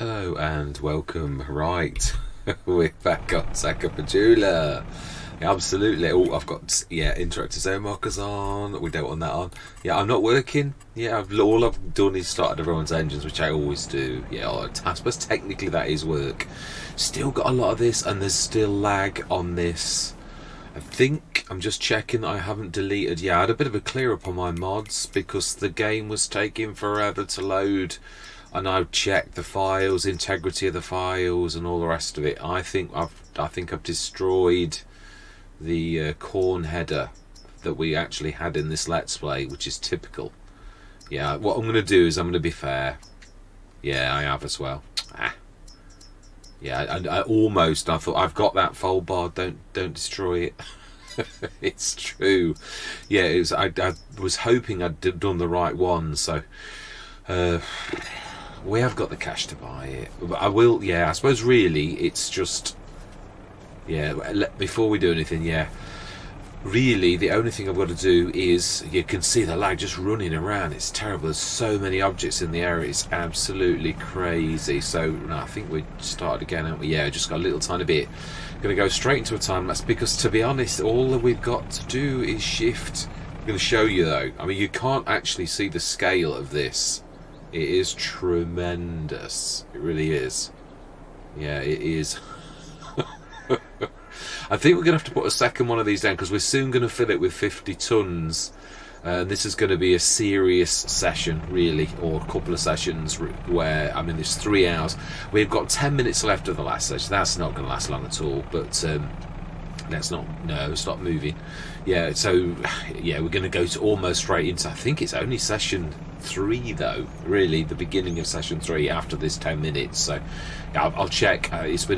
Hello and welcome. Right, we're back on Takapajula. Yeah, absolutely. Oh, I've got interactive zone markers on. We don't want that on. Yeah, I'm not working. Yeah, all I've done is started everyone's engines, which I always do. Yeah, I suppose technically that is work. Still got a lot of this, and there's still lag on this. I think I'm just checking that I haven't deleted. Yeah, I had a bit of a clear up on my mods because the game was taking forever to load. And I've checked the files, integrity of the files, and all the rest of it. I think I've destroyed the corn header that we actually had in this Let's Play, which is typical. Yeah, what I'm going to do is I'm going to be fair. Yeah, I have as well. Yeah, I thought I've got that fold bar. Don't destroy it. It's true. Yeah, it was. I was hoping I'd done the right one. So. We have got the cash to buy it, but I will. Yeah, I suppose really it's just. Yeah, before we do anything, really the only thing I've got to do is, you can see the lag just running around. It's terrible. There's so many objects in the area. It's absolutely crazy. So no, I think we started again, haven't we? Yeah, just got a little tiny bit. Going to go straight into a time lapse because, to be honest, all that we've got to do is shift. I'm going to show you though. I mean, you can't actually see the scale of this. It is tremendous. It really is. Yeah, it is. I think we're going to have to put a second one of these down because we're soon going to fill it with 50 tons. This is going to be a serious session, really, or a couple of sessions where, I mean, there's 3 hours. We've got 10 minutes left of the last session. That's not going to last long at all, but let's not, no, stop moving. Yeah, so, yeah, we're going to go to almost straight into, I think it's only session 3 though, really, the beginning of session 3 after this 10 minutes. So yeah, I'll check. It's been,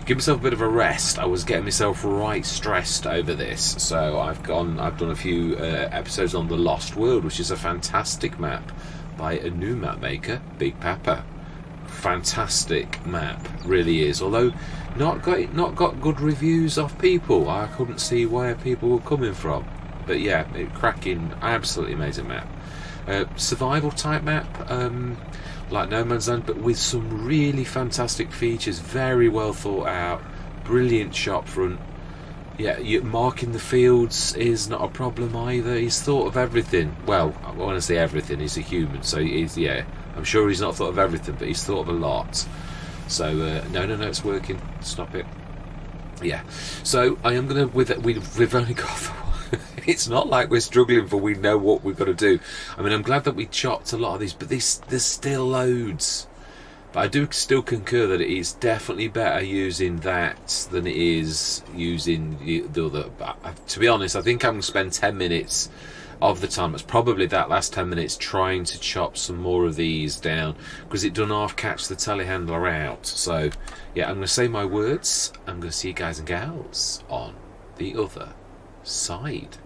give myself a bit of a rest. I was getting myself right stressed over this, so I've done a few episodes on the Lost World, which is a fantastic map by a new map maker, Big Papa. Fantastic map, really is, although not got good reviews off people. I couldn't see where people were coming from, but yeah, cracking, absolutely amazing map. Survival type map, like No Man's Land, but with some really fantastic features, very well thought out, brilliant shop front. Yeah, marking the fields is not a problem either. He's thought of everything. Well, I want to say everything. He's a human, so he's, yeah, I'm sure he's not thought of everything, but he's thought of a lot. So no, it's working. Stop it. Yeah. So I am gonna we've only got. It's not like we're struggling for. We know what we've got to do. I mean, I'm glad that we chopped a lot of these, but there's still loads. But I do still concur that it is definitely better using that than it is using the other. To be honest, I think I'm going to spend 10 minutes of the time. It's probably that last 10 minutes trying to chop some more of these down because it done half catch the telehandler out. So yeah, I'm going to say my words. I'm going to see you guys and gals on the other side.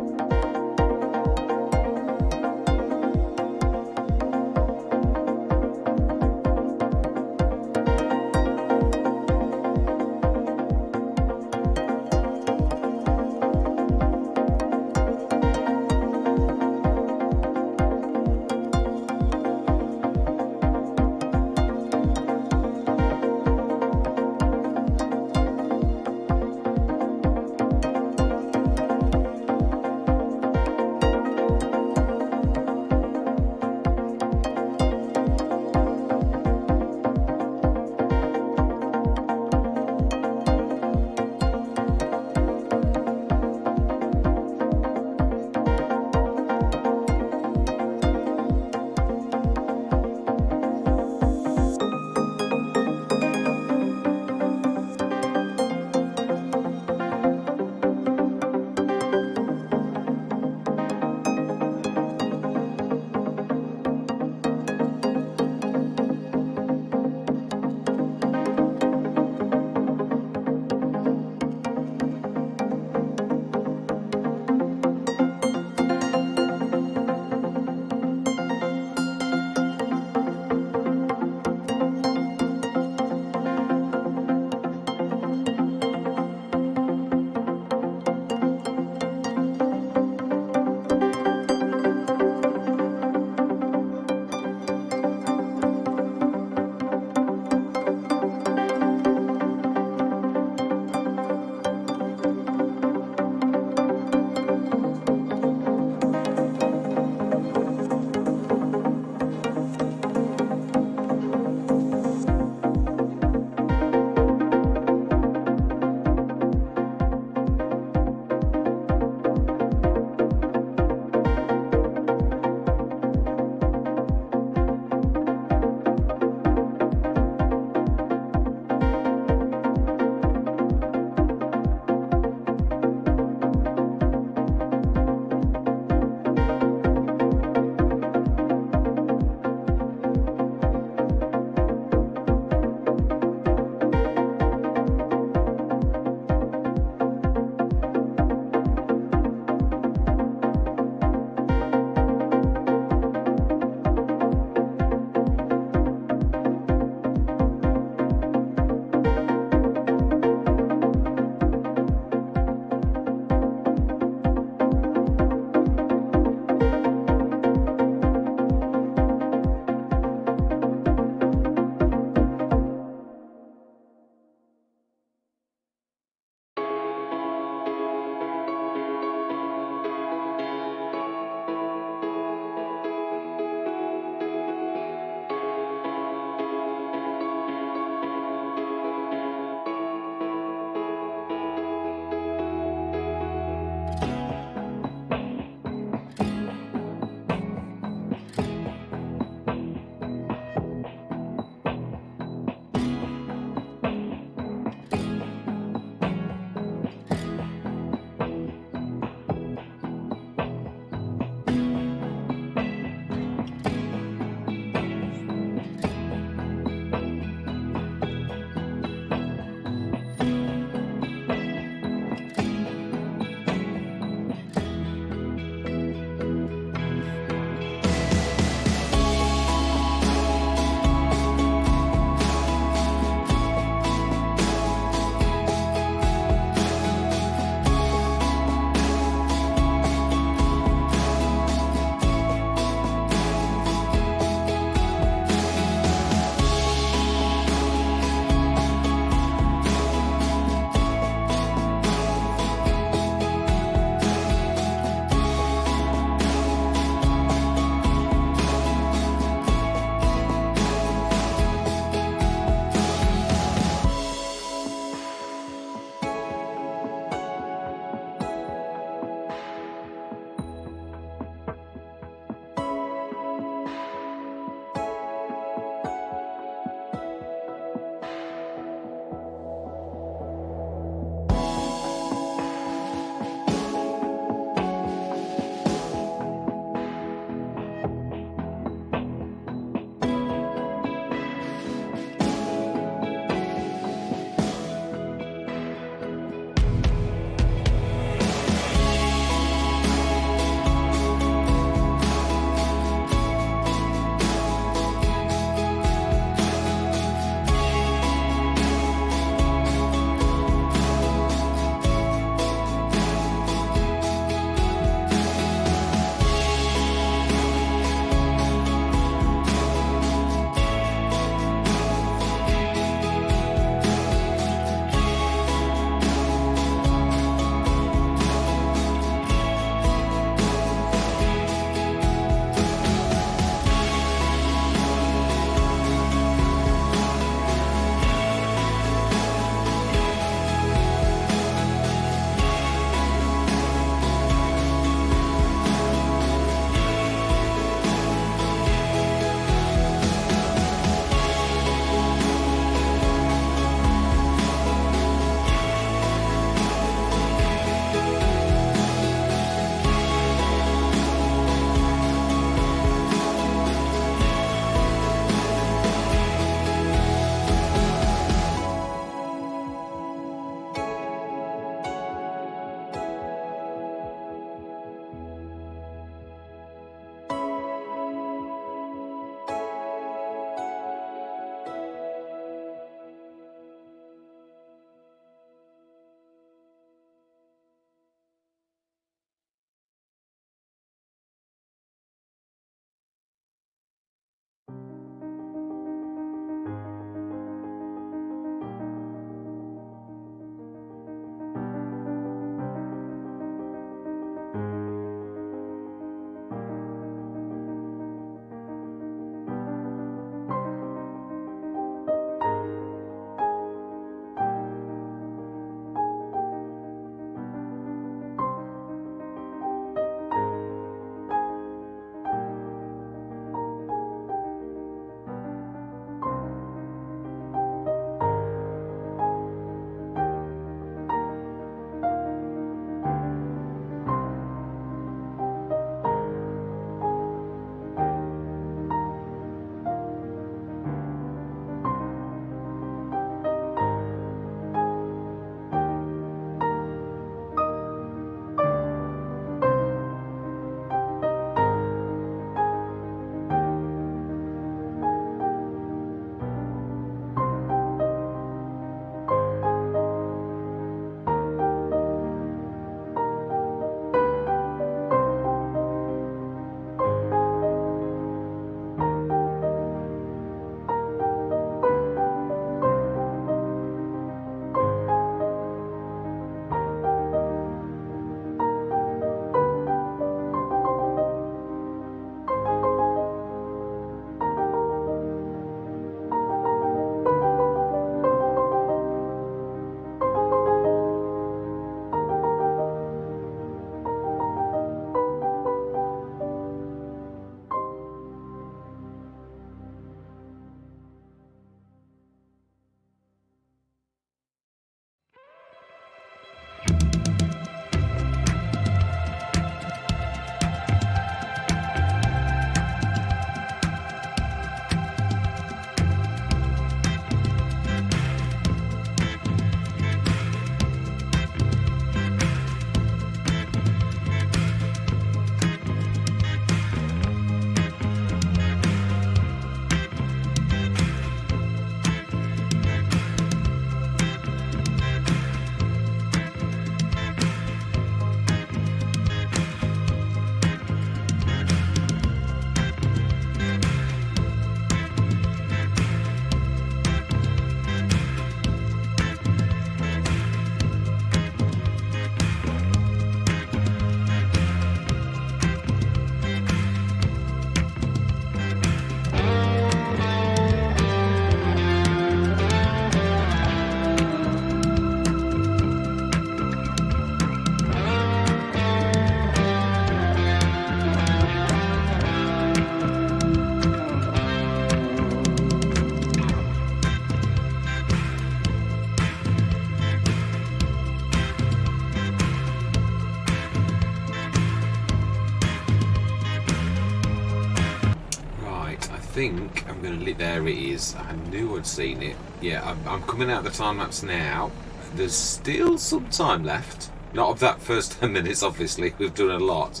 think I'm going to... There it is. I knew I'd seen it. Yeah, I'm coming out of the time lapse now. There's still some time left. Not of that first 10 minutes, obviously. We've done a lot.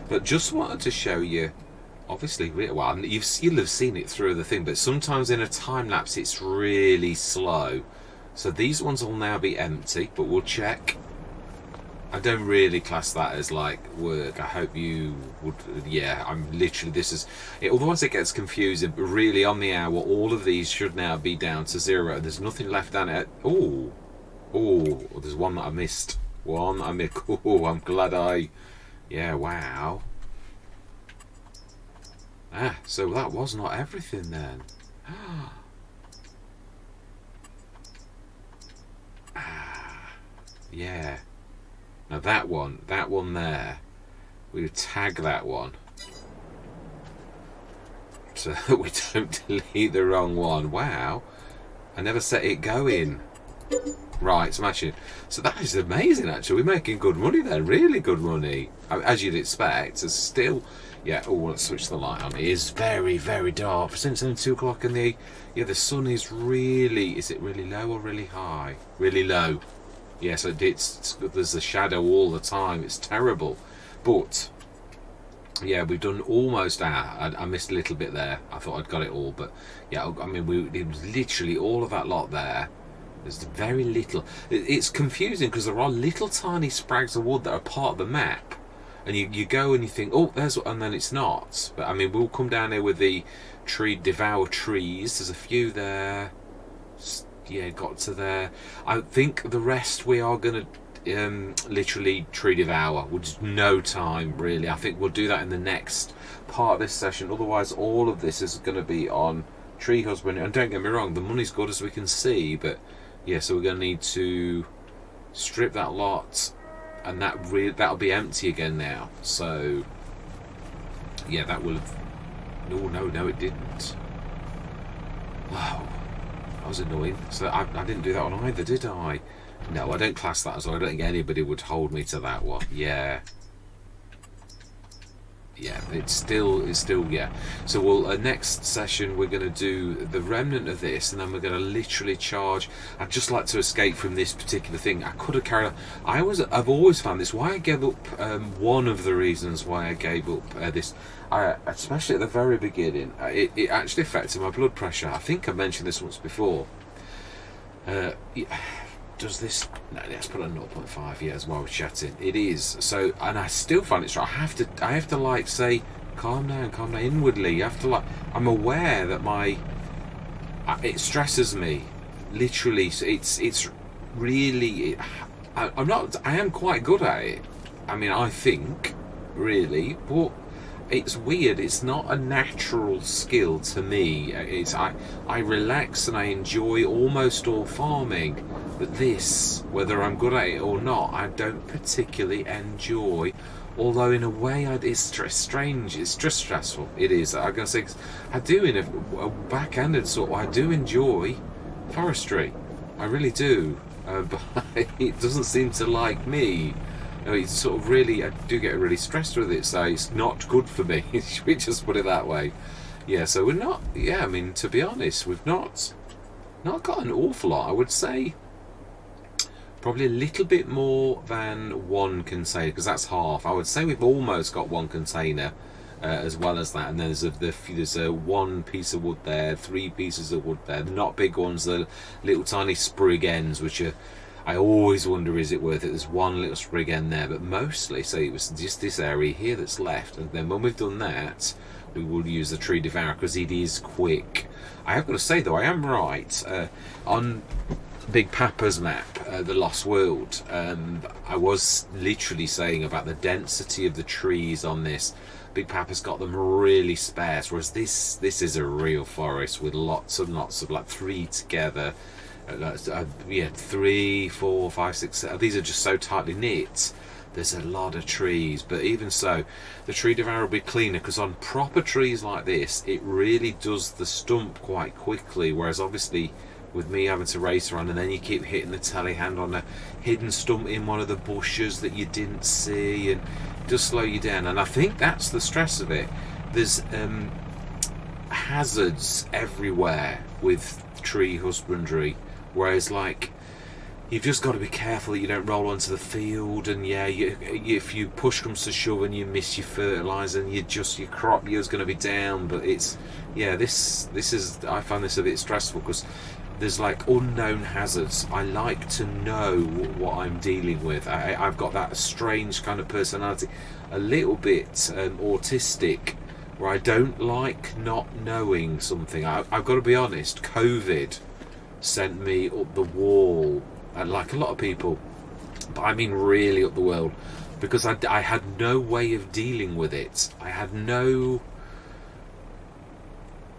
But just wanted to show you, obviously, well, you'll have seen it through the thing, but sometimes in a time lapse it's really slow. So these ones will now be empty, but we'll check. I don't really class that as like work. I hope you would. Yeah, I'm literally, this is it, otherwise it gets confusing, but really on the hour all of these should now be down to 0. There's nothing left down it. Oh, there's one that I missed. One I missed. Oh, I'm glad yeah, wow. So that was not everything then. Yeah. Now that one there, we would tag that one so that we don't delete the wrong one. Wow, I never set it going. Right, smashing. So that is amazing actually. We're making good money there, really good money. As you'd expect. It's still, yeah, oh, let's switch the light on. It is very, very dark. Since it's 2 o'clock in the, yeah, the sun is really, is it really low or really high? Really low. Yes, there's a shadow all the time. It's terrible. But yeah, we've done almost I missed a little bit there. I thought I'd got it all, but yeah, I mean, it was literally all of that lot there. There's very little. It's confusing because there are little tiny sprags of wood that are part of the map, and you go and you think, oh, there's, and then it's not. But I mean, we'll come down here with the tree devour trees. There's a few there. Yeah, got to there. I think the rest we are going to literally tree devour, which is no time really. I think we'll do that in the next part of this session. Otherwise, all of this is going to be on tree husbandry. And don't get me wrong, the money's good as we can see, but yeah, so we're going to need to strip that lot, and that'll be empty again now. So yeah, that will have... No, it didn't. Wow. That was annoying. So I didn't do that one either, did I? No, I don't class that as well. I don't think anybody would hold me to that one. Yeah. Yeah, it's still, yeah. So we'll, next session we're going to do the remnant of this, and then we're going to literally charge. I'd just like to escape from this particular thing. I could have carried on. I've always found this, why I gave up, one of the reasons why I gave up this, especially at the very beginning, it actually affected my blood pressure. I think I mentioned this once before. Does this... No, let's put a 0.5 years while we're chatting. It is. So, and I still find it strong. I have to like say, calm down inwardly. You have to like... I'm aware that it stresses me. Literally. So it's really... I am quite good at it. I mean, I think, really, but it's weird. It's not a natural skill to me. I relax and I enjoy almost all farming. But this, whether I'm good at it or not, I don't particularly enjoy. Although in a way, it's strange. It's just stressful. It is. I'm going to say, I do in a backhanded sort of, I do enjoy forestry. I really do. But it doesn't seem to like me. It's sort of really, I do get really stressed with it, so it's not good for me. Should we just put it that way? Yeah, so we're not, yeah, I mean, to be honest, we've not got an awful lot. I would say probably a little bit more than one container, because that's half. I would say we've almost got one container as well as that, and then there's a one piece of wood there, 3 pieces of wood there. They're not big ones, they're little tiny sprig ends, which are, I always wonder, is it worth it? There's one little sprig end there, but mostly, so it was just this area here that's left, and then when we've done that, we will use the tree devourer because it is quick. I have got to say though, I am right. On Big Papa's map, the Lost World, I was literally saying about the density of the trees on this. Big Papa's got them really sparse, whereas this is a real forest with lots and lots of, like 3 together. Yeah, 3, 4, 5, 6, 7. These are just so tightly knit. There's a lot of trees, but even so, the tree devourer will be cleaner, because on proper trees like this, it really does the stump quite quickly, whereas obviously with me having to race around, and then you keep hitting the telehand on a hidden stump in one of the bushes that you didn't see, and it does slow you down. And I think that's the stress of it. There's hazards everywhere with tree husbandry, whereas like you've just got to be careful that you don't roll onto the field, and if you push comes to shove and you miss your fertilizer, and your crop yield's going to be down. But it's this is, I find this a bit stressful because there's like unknown hazards. I like to know what I'm dealing with. I've got that strange kind of personality, a little bit autistic, where I don't like not knowing something. I've got to be honest, COVID sent me up the wall, like a lot of people, but I mean really up the world, because I had no way of dealing with it.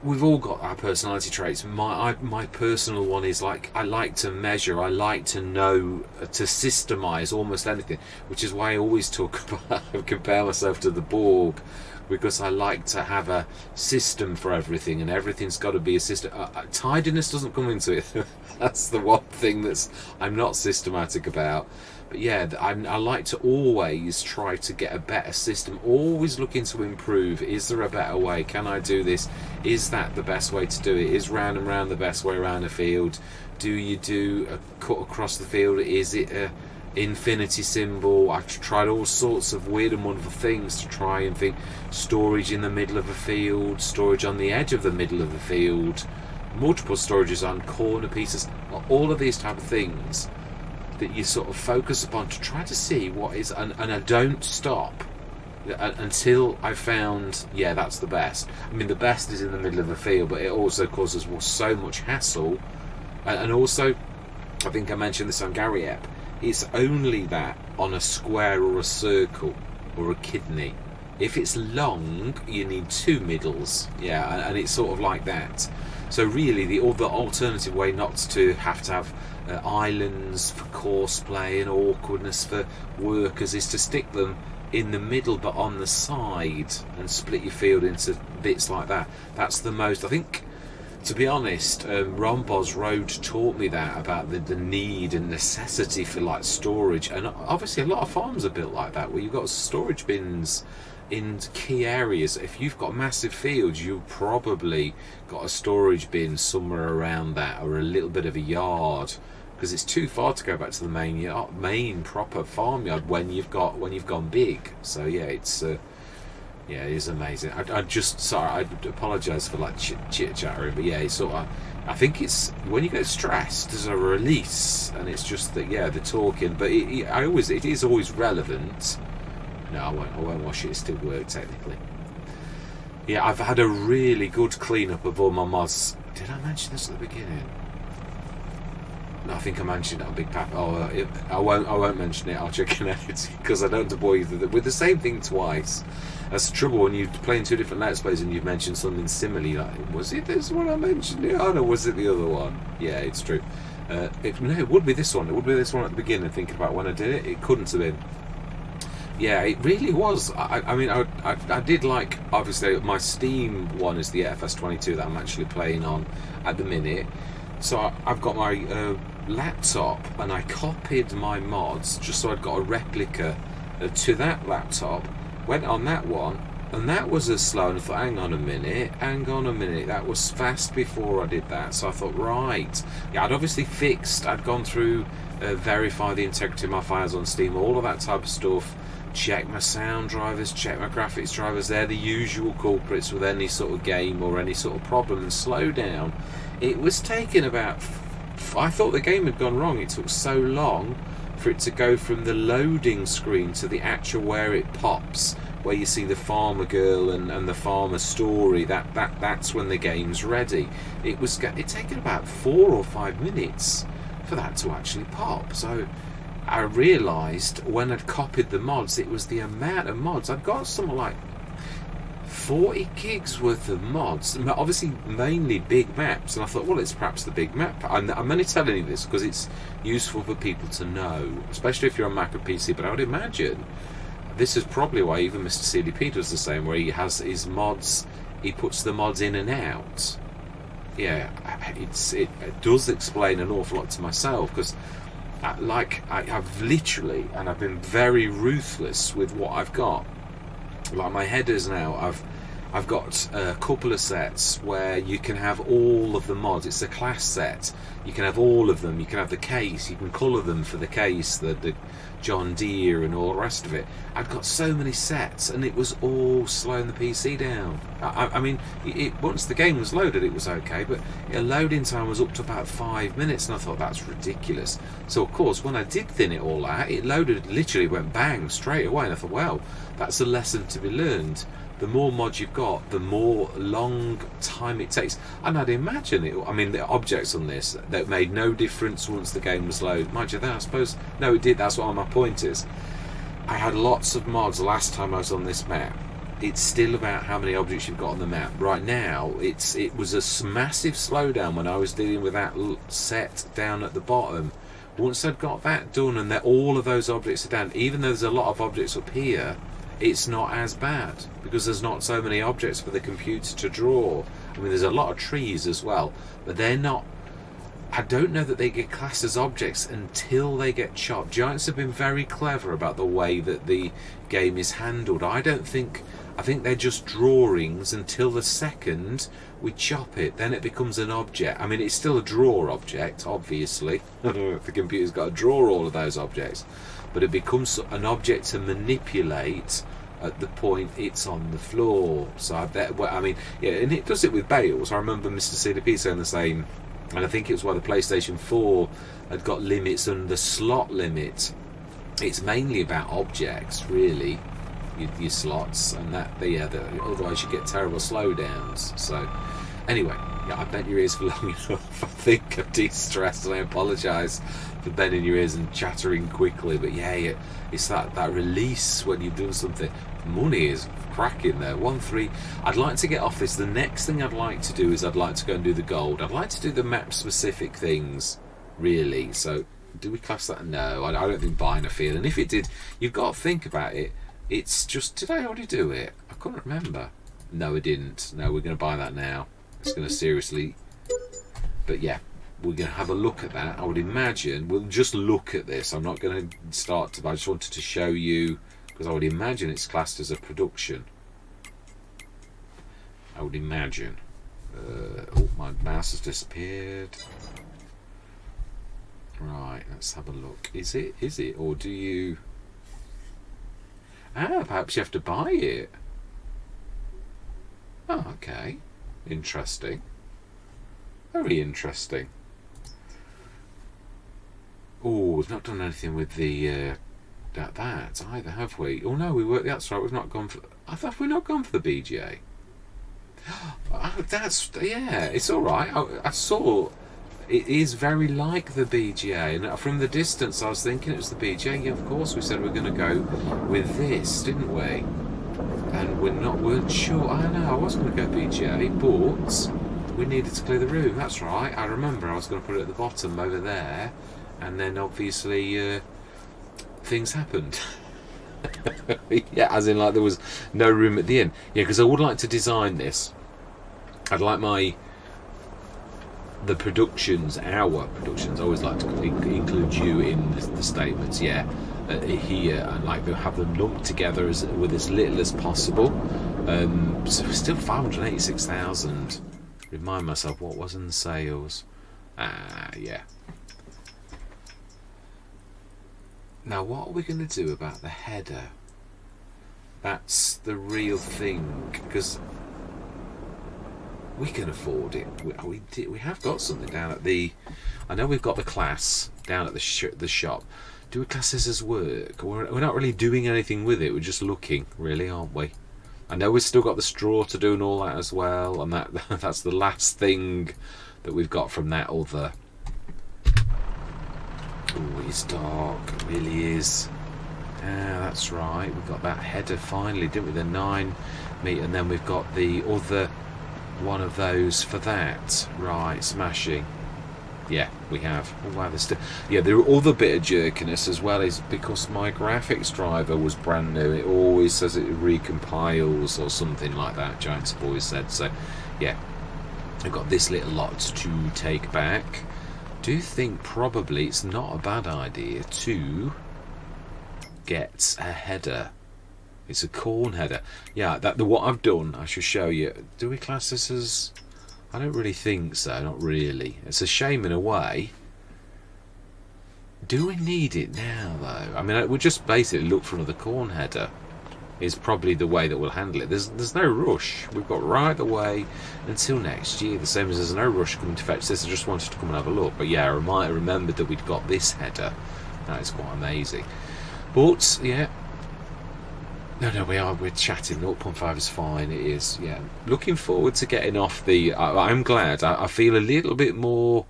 We've all got our personality traits. My personal one is like, I like to measure, I like to know, to systemize almost anything, which is why I always talk about, compare myself to the Borg, because I like to have a system for everything, and everything's got to be a system. Tidiness doesn't come into it. That's the one thing I'm not systematic about. But yeah, I like to always try to get a better system, always looking to improve. Is there a better way? Can I do this? Is that the best way to do it? Is round and round the best way around a field? Do you do a cut across the field? Is it a infinity symbol? I've tried all sorts of weird and wonderful things to try and think. Storage in the middle of a field, storage on the edge of the middle of the field, multiple storages on corner pieces, all of these type of things that you sort of focus upon to try to see what is, and I don't stop until I found, that's the best. I mean, the best is in the middle of the field, but it also causes so much hassle. And also, I think I mentioned this on Gary Epp, it's only that on a square or a circle or a kidney. If it's long, you need two middles, and it's sort of like that. So really, the other alternative way not to have islands for course play and awkwardness for workers is to stick them in the middle but on the side and split your field into bits like that. That's the most, I think, to be honest, Rombos Road taught me that about the need and necessity for like storage, and obviously a lot of farms are built like that, where you've got storage bins in key areas. If you've got massive fields, you've probably got a storage bin somewhere around that, or a little bit of a yard, because it's too far to go back to the main proper farmyard when you've gone big. So it is amazing. I apologise for like chit chattering, but it's sort of, I think it's when you get stressed, there's a release, and it's just that the talking. But it is always relevant. No, I won't wash it. It still works technically. Yeah, I've had a really good clean-up of all my mods. Did I mention this at the beginning? No, I think I mentioned it on Big Pap. I won't mention it. I'll check it out because I don't want to bore you with the same thing twice. That's the trouble when you're playing two different Let's Plays and you've mentioned something similarly. Like, was it this one I mentioned? Oh no, was it the other one? Yeah, it's true. It would be this one. It would be this one at the beginning. Thinking about when I did it, it couldn't have been. Yeah, it really was. I mean, I did like, obviously, my Steam one is the FS22 that I'm actually playing on at the minute. So I've got my laptop, and I copied my mods just so I'd got a replica to that laptop. Went on that one, and that was as slow, and I thought, hang on a minute, that was fast before I did that. So I thought, right, I'd obviously I'd gone through, verify the integrity of my files on Steam, all of that type of stuff, check my sound drivers, check my graphics drivers. They're the usual culprits with any sort of game or any sort of problem, and slow down. It was taking about, I thought the game had gone wrong. It took so long for it to go from the loading screen to the actual where it pops, where you see the farmer girl and the farmer story. That's when the game's ready. It taken about 4 or 5 minutes for that to actually pop. So I realised when I'd copied the mods, it was the amount of mods. I'd got something like 40 gigs worth of mods, obviously mainly big maps, and I thought, well, it's perhaps the big map. I'm only telling you this because it's useful for people to know, especially if you're on Mac or PC, but I would imagine this is probably why even Mr. CDP does the same, where he has his mods, he puts the mods in and out. Yeah, it does explain an awful lot to myself, because I've literally, and I've been very ruthless with what I've got. Like my headers now, I've got a couple of sets where you can have all of the mods. It's a class set. You can have all of them. You can have the case. You can colour them for the case, the John Deere and all the rest of it. I'd got so many sets, and it was all slowing the PC down. I mean, once the game was loaded, it was okay, but loading time was up to about 5 minutes, and I thought that's ridiculous. So of course, when I did thin it all out, it loaded, literally went bang straight away, and I thought, well, that's a lesson to be learned. The more mods you've got, the more long time it takes. And I'd imagine it. I mean, the objects on this that made no difference once the game was loaded. Mind you, that I suppose no, it did. That's what my point is. I had lots of mods last time I was on this map. It's still about how many objects you've got on the map. Right now, it was a massive slowdown when I was dealing with that set down at the bottom. Once I'd got that done and that all of those objects are down, even though there's a lot of objects up here, it's not as bad because there's not so many objects for the computer to draw. I mean, there's a lot of trees as well, but they're not. I don't know that they get classed as objects until they get chopped. Giants have been very clever about the way that the game is handled. I think they're just drawings until the second we chop it. Then it becomes an object. I mean, it's still a draw object, obviously. I don't know if the computer's got to draw all of those objects, but it becomes an object to manipulate at the point it's on the floor. So I bet, well, I mean, yeah, and it does it with bales. I remember Mr. CDP saying the same, and I think it was why the PlayStation 4 had got limits and the slot limit. It's mainly about objects, really, your slots, and otherwise you get terrible slowdowns. So, anyway, yeah, I bent your ears for long enough. I think I'm de-stressed, and I apologise for bending your ears and chattering quickly. But yeah, it's that release when you've done something. Money is cracking there. 1-3. I'd like to get off this. The next thing I'd like to do is I'd like to go and do the gold. I'd like to do the map-specific things, really. So, do we class that? No, I don't think buying a field. And if it did, you've got to think about it. It's just, did I already do it? I couldn't remember. No, I didn't. No, we're going to buy that now. It's going to seriously. But yeah, we're going to have a look at that. I would imagine we'll just look at this. I'm not going to start to. I just wanted to show you because I would imagine it's classed as a production. I would imagine. Oh, my mouse has disappeared. Right, let's have a look. Is it? Or do you... Ah, perhaps you have to buy it. Oh, okay. Interesting. Very interesting. Oh, we've not done anything with the that either, have we? Oh no, that's right. We've not gone for. Have we not gone for the BGA? That's yeah. It's all right. I saw. It is very like the BGA, and from the distance I was thinking it was the BGA. Yeah, of course, we said we are going to go with this, didn't we? And weren't sure. I know I was going to go BGA, but we needed to clear the room. That's right. I remember I was going to put it at the bottom over there, and then obviously things happened. Yeah, as in like there was no room at the end. Yeah, because I would like to design this. I'd like our productions, I always like to include you in the statements, yeah, here, and like to have them lumped together with as little as possible. So we're still 586,000. Remind myself what was in the sales. Yeah. Now what are we going to do about the header? That's the real thing, because we can afford it. We have got something down at the... I know we've got the class down at the shop. Do we class this as work? We're not really doing anything with it. We're just looking, really, aren't we? I know we've still got the straw to do and all that as well. And that's the last thing that we've got from that other... Oh, it's dark. It really is. Yeah, that's right. We've got that header finally, didn't we? The 9 metre. And then we've got the other... one of those for that. Right, smashing. Yeah, we have. Oh wow, there's still... Yeah, the other bit of jerkiness as well is because my graphics driver was brand new. It always says it recompiles or something like that, Giants have always said. So, yeah, I've got this little lot to take back. Do think probably it's not a bad idea to get a header It's a corn header. Yeah, what I've done, I should show you. Do we class this as... I don't really think so, not really. It's a shame in a way. Do we need it now, though? I mean, we'll just basically look for another corn header. Is probably the way that we'll handle it. There's no rush. We've got right the way until next year. The same as there's no rush coming to fetch this. I just wanted to come and have a look. But yeah, I might have remembered that we'd got this header. That is quite amazing. But yeah, no, we're chatting. 0.5 is fine. It is. Yeah, looking forward to getting off the. I'm glad. I feel a little bit more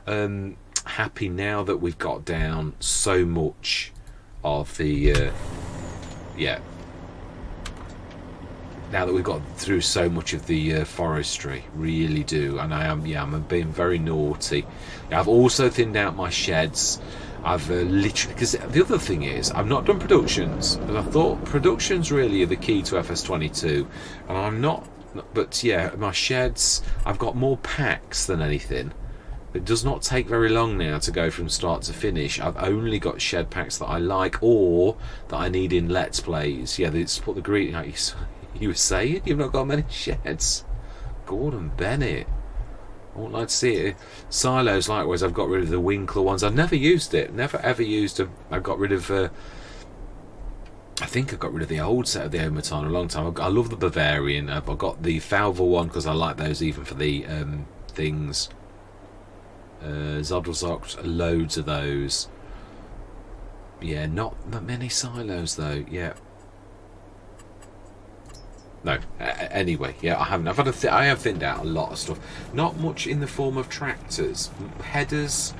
happy now that we've got down so much of the. Yeah. Now that we've got through so much of the forestry, really do, and I'm being very naughty. I've also thinned out my sheds. I've literally, because the other thing is, I've not done productions, but I thought productions really are the key to FS22, and I'm not. But yeah, my sheds, I've got more packs than anything. It does not take very long now to go from start to finish. I've only got shed packs that I like or that I need in Let's Plays. Yeah, it's put the green. You were saying you've not got many sheds. Gordon Bennett. I wouldn't like to see it. Silos, likewise, I've got rid of the Winkler ones. I've never used it. Never ever used them. I got rid of... I think I got rid of the old set of the Omaton a long time ago. I love the Bavarian. I've got the Falvel one because I like those even for the things. Zodelzoct, loads of those. Yeah, not many silos though. Yeah. No. Anyway, yeah, I haven't. I have thinned out a lot of stuff. Not much in the form of tractors, headers,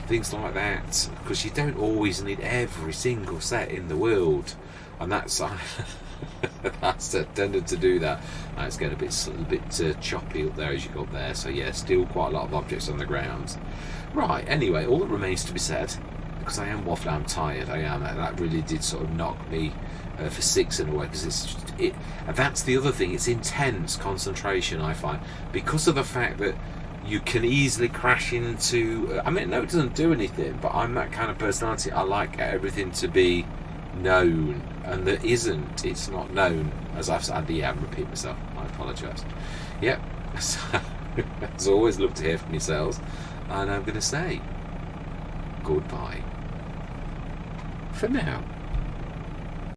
things like that, because you don't always need every single set in the world, and that's that's tended to do that. And it's getting a bit choppy up there as you go up there. So yeah, still quite a lot of objects on the ground. Right. Anyway, all that remains to be said, because I am waffling, I'm tired. I am. That really did sort of knock me. For 6 in a way, because it's just it, and that's the other thing. It's intense concentration, I find, because of the fact that you can easily crash into. I mean, no, it doesn't do anything, but I'm that kind of personality. I like everything to be known, and that isn't. It's not known. As I've said, yeah, I'm repeating myself. I apologise. Yep. As always, love to hear from yourselves, and I'm going to say goodbye for now.